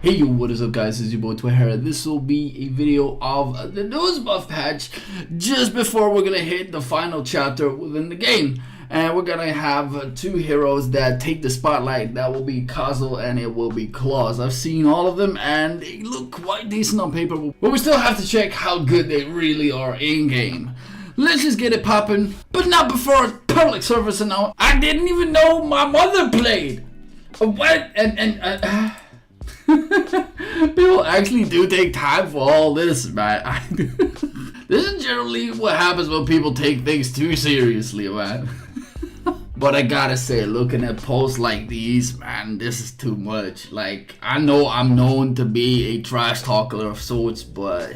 Hey yo, what is up guys, it's your boy Twitter. This will be a video of the newest buff patch just before we're gonna hit the final chapter within the game. And we're gonna have two heroes that take the spotlight. That will be Kasel and it will be Claws. I've seen all of them and they look quite decent on paper, but we still have to check how good they really are in game. Let's just get it popping, but not before public service announcement. I didn't even know my mother played. What? People actually do take time for all this, man. This is generally what happens when people take things too seriously, man. But I gotta say, looking at posts like these, man, this is too much. Like, I know I'm known to be a trash talker of sorts, but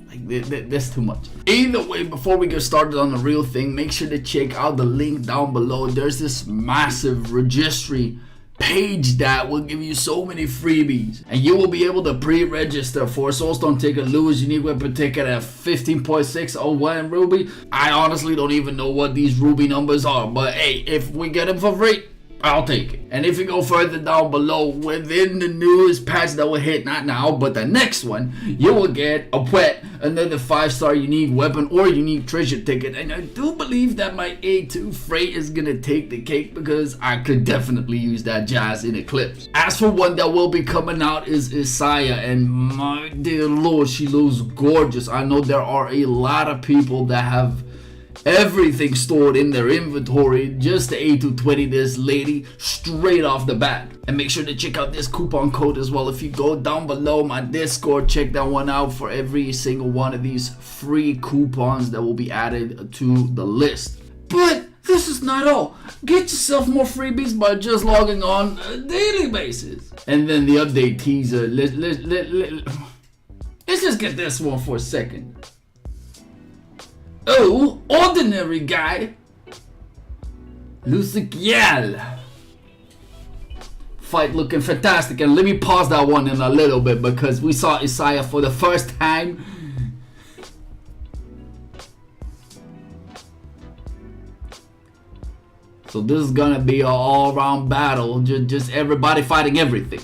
like, this is too much. Either way, before we get started on the real thing, make sure to check out the link down below. There's this massive registry page that will give you so many freebies, and you will be able to pre-register for Soulstone ticket, Lewis unique weapon ticket at 15.601 Ruby. I honestly don't even know what these Ruby numbers are, but hey, if we get them for free, I'll take it. And if you go further down below, within the newest patch that will hit, not now, but the next one, you will get a pet, another 5-star unique weapon or unique treasure ticket. And I do believe that my A2 freight is gonna take the cake because I could definitely use that jazz in Eclipse. As for one that will be coming out is Isaiah, and my dear lord, she looks gorgeous. I know there are a lot of people that have everything stored in their inventory just to A220 this lady straight off the bat. And make sure to check out this coupon code as well. If you go down below my Discord, check that one out for every single one of these free coupons that will be added to the list. But this is not all. Get yourself more freebies by just logging on a daily basis. And then the update teaser. Let's just get this one for a second. Oh, ordinary guy, Lucikiel. Fight looking fantastic, and let me pause that one in a little bit because we saw Isaiah for the first time. So this is gonna be an all-around battle, just everybody fighting everything.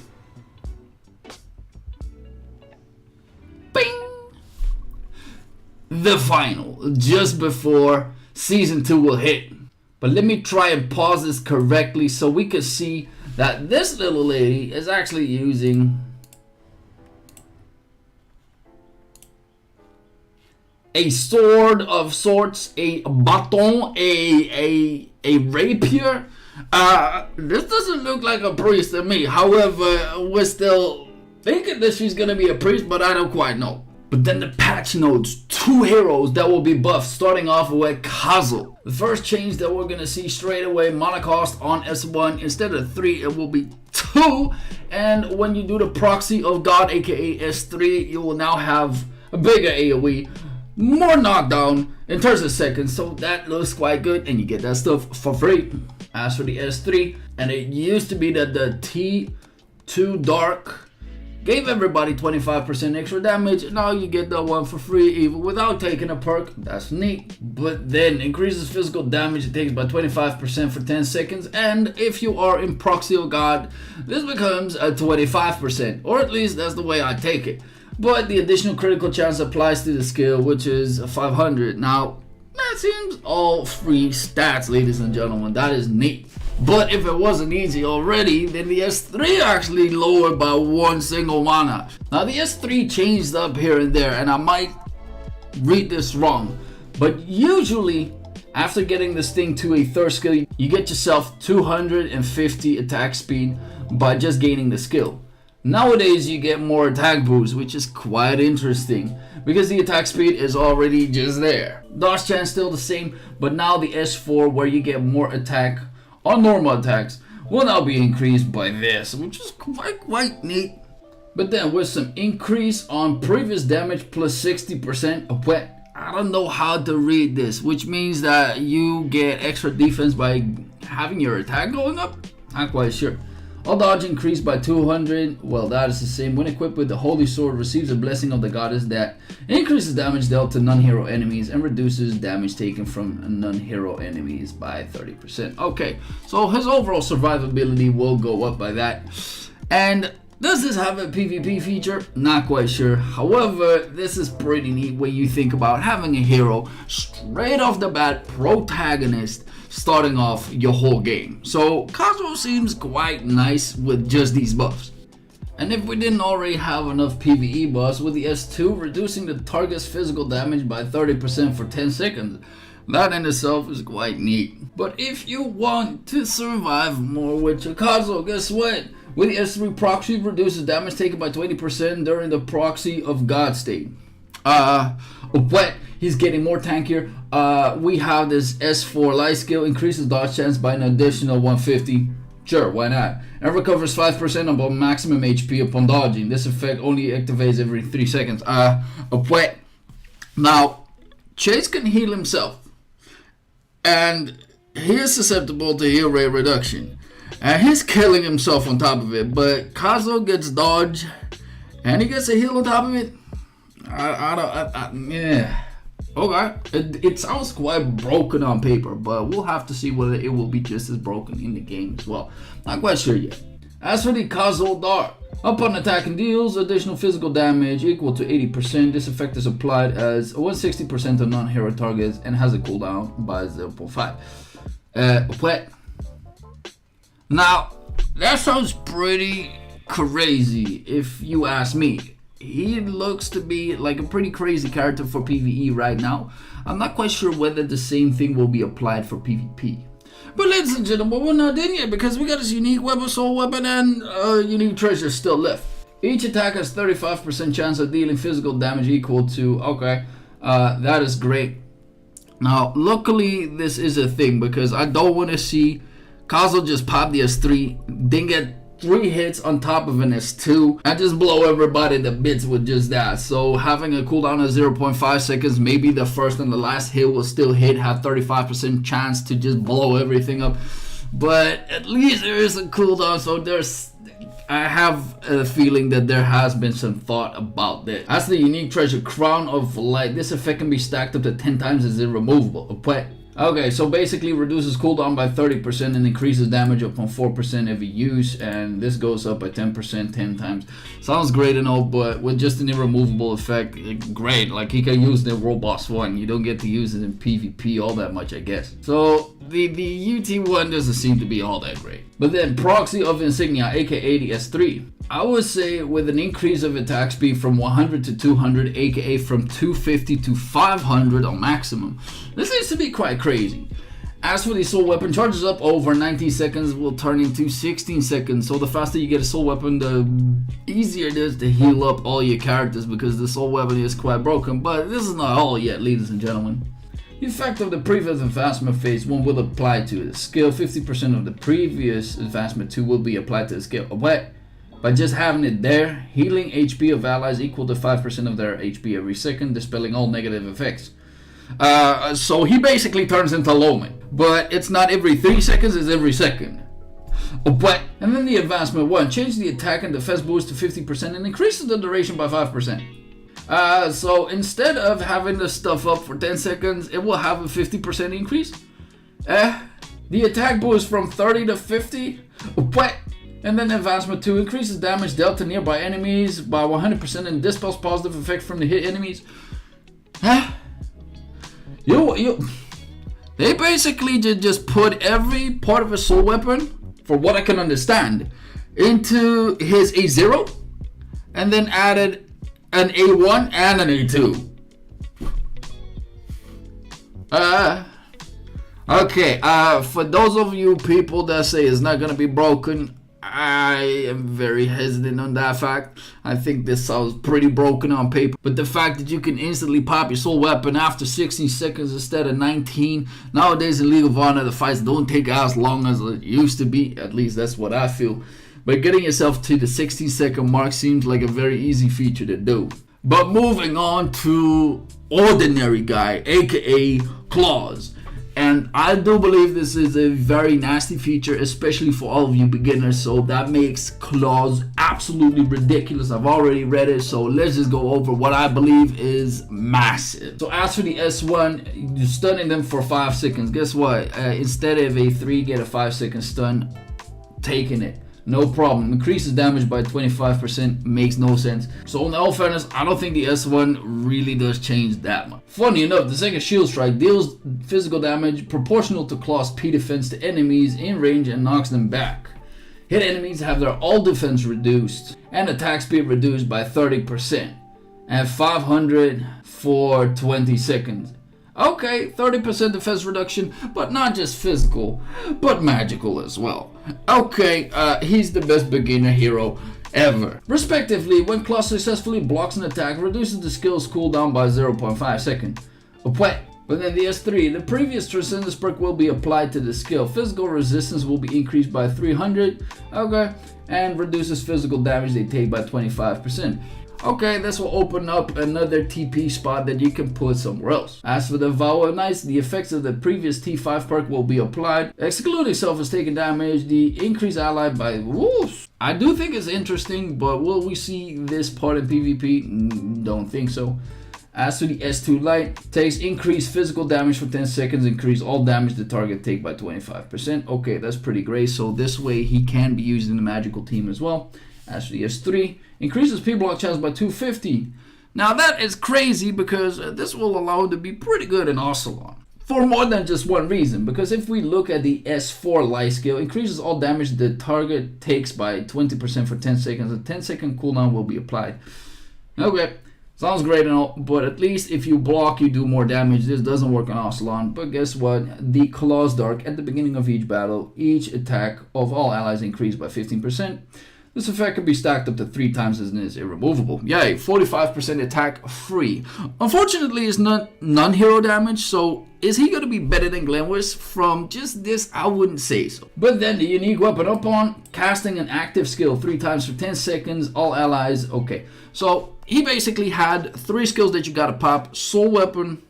The final, just before season 2 will hit. But let me try and pause this correctly so we can see that this little lady is actually using a sword of sorts, a baton, a rapier. This doesn't look like a priest to me. However, we're still thinking that she's gonna be a priest, but I don't quite know. But then the patch notes, two heroes that will be buffed, starting off with Kasel. The first change that we're gonna see straight away, mana cost on S1, instead of 3, it will be 2. And when you do the proxy of God, aka S3, you will now have a bigger AoE, more knockdown in terms of seconds, so that looks quite good, and you get that stuff for free. As for the S3, and it used to be that the T2 Dark gave everybody 25% extra damage. Now you get that one for free, even without taking a perk. That's neat. But then increases physical damage it takes by 25% for 10 seconds. And if you are in Proxy of God, this becomes a 25%. Or at least that's the way I take it. But the additional critical chance applies to the skill, which is 500. Now, that seems all free stats, ladies and gentlemen. That is neat. But if it wasn't easy already, then the S3 actually lowered by 1 single mana. Now the S3 changed up here and there, and I might read this wrong, but usually after getting this thing to a 3rd skill, you get yourself 250 attack speed by just gaining the skill. Nowadays you get more attack boost, which is quite interesting because the attack speed is already just there. Dodge chance still the same, but now the S4, where you get more attack on normal attacks, will now be increased by this, which is quite neat. But then with some increase on previous damage plus 60% of wet. I don't know how to read this, which means that you get extra defense by having your attack going up? Not quite sure. All dodge increased by 200. Well, that is the same. When equipped with the Holy Sword, receives a blessing of the goddess that increases damage dealt to non-hero enemies and reduces damage taken from non-hero enemies by 30%. Okay, so his overall survivability will go up by that. And Does this have a PvP feature? Not quite sure. However, this is pretty neat when you think about having a hero straight off the bat, protagonist, starting off your whole game. So Kasel seems quite nice with just these buffs. And if we didn't already have enough PvE buffs, with the S2 reducing the target's physical damage by 30% for 10 seconds, that in itself is quite neat. But if you want to survive more with your Kasel, guess what? With the S3 proxy, reduces damage taken by 20% during the proxy of God state. But he's getting more tankier. We have this S4 light skill, increases dodge chance by an additional 150. Sure, why not? And recovers 5% above maximum HP upon dodging. This effect only activates every 3 seconds. But now, Chase can heal himself, and he is susceptible to heal rate reduction. And he's killing himself on top of it, but Kasel gets dodge, and he gets a heal on top of it. Yeah. Okay, it sounds quite broken on paper, but we'll have to see whether it will be just as broken in the game as well. Not quite sure yet. As for the Kasel Dart, upon attacking deals additional physical damage equal to 80%. This effect is applied as 160% to non-hero targets and has a cooldown by 0.5. What? Now, that sounds pretty crazy if you ask me. He looks to be like a pretty crazy character for PvE right now. I'm not quite sure whether the same thing will be applied for PvP. But ladies and gentlemen, we're not done yet because we got this unique weapon, soul weapon, and unique treasure still left. Each attack has 35% chance of dealing physical damage equal to, okay, that is great. Now, luckily, this is a thing because I don't want to see Kasel just pop the S3, then get 3 hits on top of an S2 and just blow everybody to bits with just that. So having a cooldown of 0.5 seconds, maybe the first and the last hit will still hit, have 35% chance to just blow everything up. But at least there is a cooldown, so I have a feeling that there has been some thought about this. As the unique treasure Crown of Light, this effect can be stacked up to 10 times as irremovable. Okay, so basically reduces cooldown by 30% and increases damage upon 4% every use, and this goes up by 10% 10 times. Sounds great and all, but with just an irremovable effect, great. Like, he can use the Robots 1. You don't get to use it in PvP all that much, I guess. So the UT1 doesn't seem to be all that great. But then Proxy of Insignia, aka the S3. I would say with an increase of attack speed from 100 to 200, aka from 250 to 500 on maximum. This seems to be quite crazy. As for the soul weapon, charges up over 19 seconds will turn into 16 seconds. So the faster you get a soul weapon, the easier it is to heal up all your characters because the soul weapon is quite broken. But this is not all yet, ladies and gentlemen. The effect of the previous advancement phase 1 will apply to the skill. 50% of the previous advancement 2 will be applied to the skill. What? By just having it there, healing HP of allies equal to 5% of their HP every second, dispelling all negative effects. So he basically turns into Loman, but it's not every 3 seconds, it's every second. But, and then the advancement 1, change the attack and defense boost to 50% and increases the duration by 5%. So instead of having the stuff up for 10 seconds, it will have a 50% increase. The attack boost from 30 to 50. But, and then advancement 2 increases damage dealt to nearby enemies by 100% and dispels positive effects from the hit enemies. They basically just put every part of a soul weapon, for what I can understand, into his A0 and then added an A1 and an A2. Okay, for those of you people that say it's not gonna be broken, I am very hesitant on that fact. I think this sounds pretty broken on paper. But the fact that you can instantly pop your soul weapon after 16 seconds instead of 19. Nowadays in League of Honor, the fights don't take as long as it used to be. At least that's what I feel. But getting yourself to the 16-second mark seems like a very easy feature to do. But moving on to Ordinary Guy, aka Claws. And I do believe this is a very nasty feature, especially for all of you beginners. So that makes Claws absolutely ridiculous. I've already read it, so let's just go over what I believe is massive. So as for the S1, you're stunning them for 5 seconds. Guess what? Instead of a 3, get a 5-second stun. Taking it. no problem. Increases damage by 25%, makes no sense. So in all fairness, I don't think the S1 really does change that much. Funny enough, the second shield strike deals physical damage proportional to Claw's P defense to enemies in range and knocks them back. Hit enemies have their all defense reduced and attack speed reduced by 30% and 500 for 20 seconds. Okay, 30% defense reduction, but not just physical, but magical as well. Okay, he's the best beginner hero ever. Respectively, when Claw successfully blocks an attack, reduces the skill's cooldown by 0.5 seconds. But then the S3, the previous Transcendence perk will be applied to the skill. Physical resistance will be increased by 300, okay, and reduces physical damage they take by 25%. Okay, this will open up another TP spot that you can put somewhere else. As for the Vow of Knights, the effects of the previous T5 perk will be applied. Excluding self is taking damage, the increased ally by whoosh. I do think it's interesting, but will we see this part in PvP? Don't think so. As to the S2 Light, takes increased physical damage for 10 seconds, increase all damage the target take by 25%. Okay, that's pretty great. So this way he can be used in the magical team as well. As for the S3, increases P-block chance by 250. Now that is crazy because this will allow him to be pretty good in Ocelot. For more than just one reason, because if we look at the S4 Light skill, increases all damage the target takes by 20% for 10 seconds. A 10-second cooldown will be applied. Okay. Sounds great and all, but at least if you block, you do more damage. This doesn't work on Ocelot, but guess what? The Claw's Dark at the beginning of each battle, each attack of all allies increased by 15%. This effect can be stacked up to 3 times and is irremovable. Yay, 45% attack free. Unfortunately, it's not non-hero damage, so is he going to be better than Glenwiz? From just this, I wouldn't say so. But then the unique weapon upon casting an active skill 3 times for 10 seconds, all allies, okay. So he basically had 3 skills that you got to pop. Soul weapon,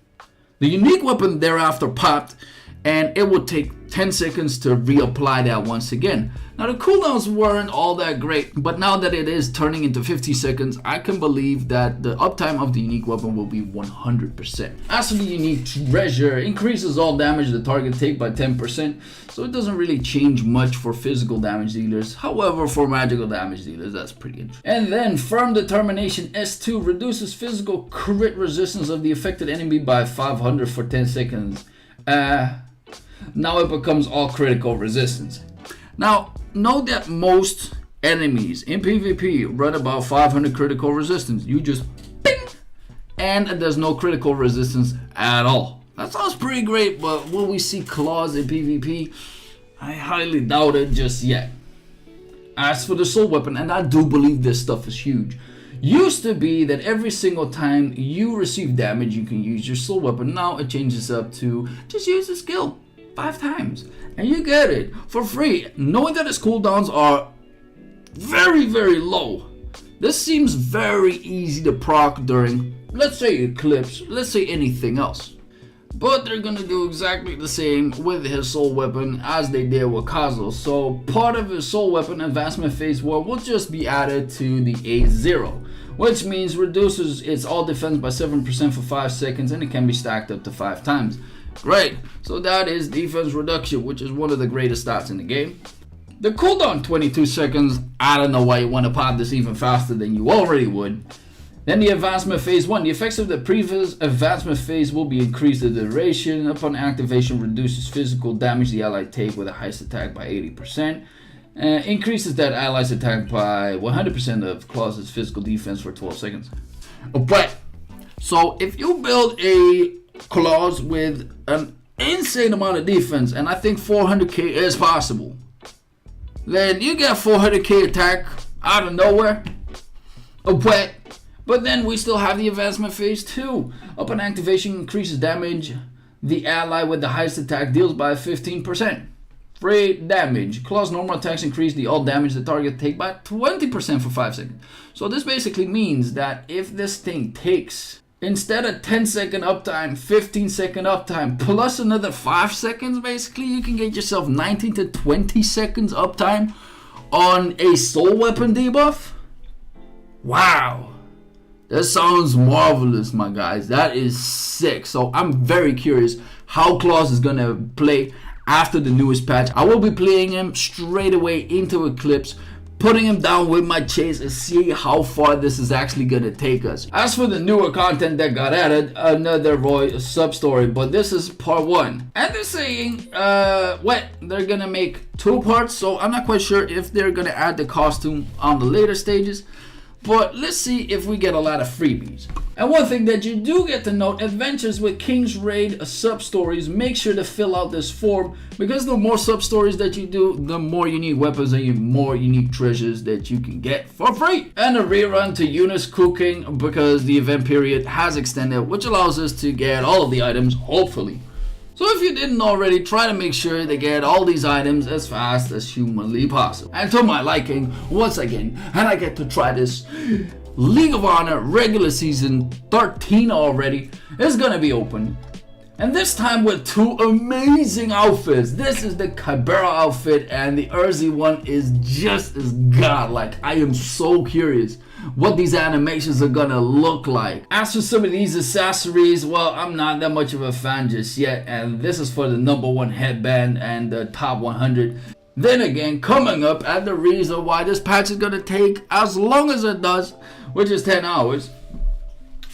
the unique weapon thereafter popped, and it would take 10 seconds to reapply that once again. Now the cooldowns weren't all that great, but now that it is turning into 50 seconds, I can believe that the uptime of the unique weapon will be 100%. As for the unique treasure, increases all damage the target take by 10%, so it doesn't really change much for physical damage dealers. However, for magical damage dealers, that's pretty interesting. And then Firm Determination S2 reduces physical crit resistance of the affected enemy by 500 for 10 seconds. Now it becomes all critical resistance. Now, know that most enemies in PvP run about 500 critical resistance. You just ping, and there's no critical resistance at all. That sounds pretty great, but will we see claws in PvP? I highly doubt it just yet. As for the soul weapon, and I do believe this stuff is huge, used to be that every single time you receive damage, you can use your soul weapon. Now it changes up to just use the skill 5 times and you get it for free, knowing that its cooldowns are very, very low. This seems very easy to proc during, let's say, Eclipse, let's say anything else. But they're gonna do exactly the same with his soul weapon as they did with Kasel. So part of his soul weapon advancement phase 1 will just be added to the A0, which means reduces its all defense by 7% for 5 seconds, and it can be stacked up to 5 times. Great, so that is defense reduction, which is one of the greatest stats in the game. The cooldown 22 seconds, I don't know why you want to pop this even faster than you already would. Then the advancement phase 1, the effects of the previous advancement phase will be increased the duration. Upon activation, reduces physical damage the ally take with a highest attack by 80%. Increases that ally's attack by 100% of Claw's physical defense for 12 seconds. But, so if you build a Claws with an insane amount of defense, and I think 400k is possible, then you get 400k attack out of nowhere. But then we still have the advancement phase 2. Upon activation, increases damage the ally with the highest attack deals by 15%. Free damage. Claw's normal attacks increase the all damage the target take by 20% for 5 seconds. So this basically means that if this thing takes, instead of 10-second uptime, 15-second uptime, plus another 5 seconds, basically, you can get yourself 19 to 20 seconds uptime on a soul weapon debuff. Wow. That sounds marvelous, my guys. That is sick. So I'm very curious how Claws is going to play after the newest patch. I will be playing him straight away into Eclipse, putting him down with my chase and see how far this is actually gonna take us. As for the newer content that got added, another Roy sub-story, but this is part 1. And they're saying, they're gonna make 2 parts, so I'm not quite sure if they're gonna add the costume on the later stages. But let's see if we get a lot of freebies. And one thing that you do get to note, Adventures with King's Raid sub-stories, make sure to fill out this form, because the more sub-stories that you do, the more unique weapons and more unique treasures that you can get for free. And a rerun to Eunice cooking, because the event period has extended, which allows us to get all of the items, hopefully. So if you didn't already, try to make sure to get all these items as fast as humanly possible. And to my liking, once again, and I get to try this League of Honor regular season 13 already, is gonna be open. And this time with 2 amazing outfits. This is the Kybera outfit, and the Urzi one is just as godlike. I am so curious what these animations are gonna look like. As for some of these accessories, well, I'm not that much of a fan just yet, and this is for the #1 headband and the top 100. Then again, coming up at the reason why this patch is gonna take as long as it does, which is 10 hours,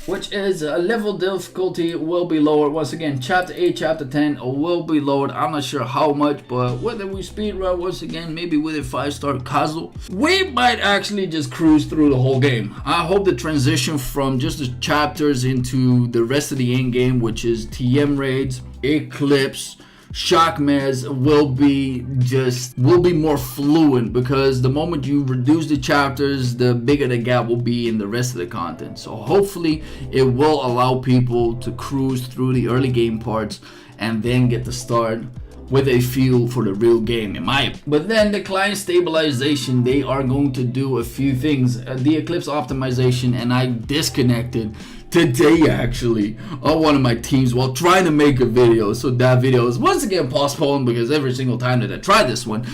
which is a level difficulty will be lowered. Once again, chapter 8, chapter 10 will be lowered. I'm not sure how much, but whether we speedrun once again, maybe with a 5-star Kasel, we might actually just cruise through the whole game. I hope the transition from just the chapters into the rest of the end game, which is TM raids, Eclipse, Shockmares, will be more fluent, because the moment you reduce the chapters, the bigger the gap will be in the rest of the content. So hopefully it will allow people to cruise through the early game parts and then get to start with a feel for the real game, in my opinion. But then the client stabilization, they are going to do a few things. The Eclipse optimization, and I disconnected today actually on one of my teams while trying to make a video, so that video is once again postponed, because every single time that I try this one,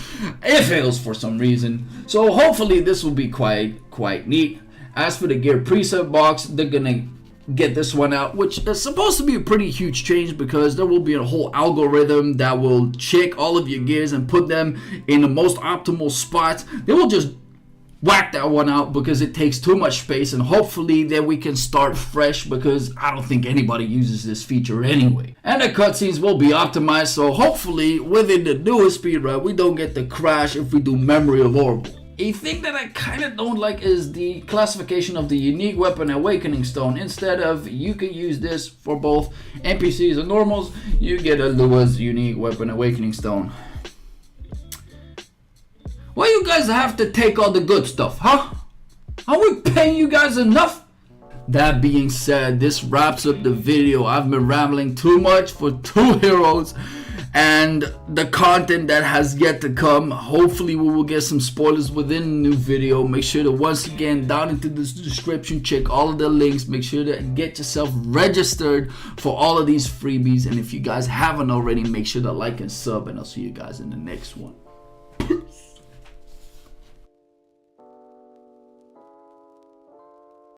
it fails for some reason. So hopefully this will be quite neat. As for the gear preset box, they're gonna get this one out, which is supposed to be a pretty huge change, because there will be a whole algorithm that will check all of your gears and put them in the most optimal spots. They will just whack that one out because it takes too much space, and hopefully then we can start fresh, because I don't think anybody uses this feature anyway. And the cutscenes will be optimized, so hopefully within the newest speedrun we don't get the crash if we do Memory of Orbital. A thing that I kind of don't like is the classification of the unique weapon Awakening Stone. Instead of you can use this for both NPCs and normals, you get a Lua's unique weapon Awakening Stone. Why you guys have to take all the good stuff, huh? Are we paying you guys enough? That being said, this wraps up the video. I've been rambling too much for 2 heroes and the content that has yet to come. Hopefully we will get some spoilers within the new video. Make sure to once again down into the description check all of the links. Make sure to get yourself registered for all of these freebies, and if you guys haven't already, make sure to like and sub, and I'll see you guys in the next one.